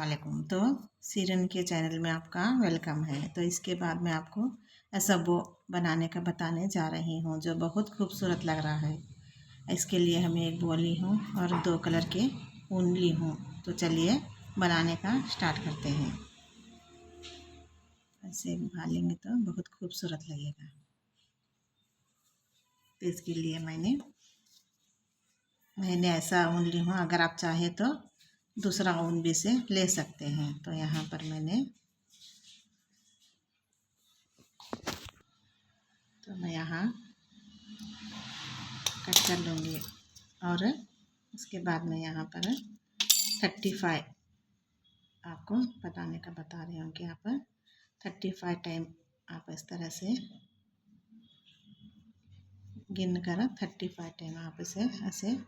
वालेकुम। तो सीरन के चैनल में आपका वेलकम है। तो इसके बाद मैं आपको ऐसा बो बनाने का बताने जा रही हूँ जो बहुत खूबसूरत लग रहा है। इसके लिए हमें एक बॉल ली हूँ और 2 कलर के ऊन ली हूँ। तो चलिए बनाने का स्टार्ट करते हैं। ऐसे भालेंगे तो बहुत खूबसूरत लगेगा। तो इसके लिए मैंने ऐसा ऊन ली हूँ। अगर आप चाहे तो दूसरा ऊन भी से ले सकते हैं। तो यहाँ पर मैं यहाँ कट कर लूँगी और उसके बाद मैं यहाँ पर 35 आपको बताने का बता रही हूँ कि यहाँ पर 35 टाइम आप इस तरह से गिन कर 35 टाइम आप इसे ऐसे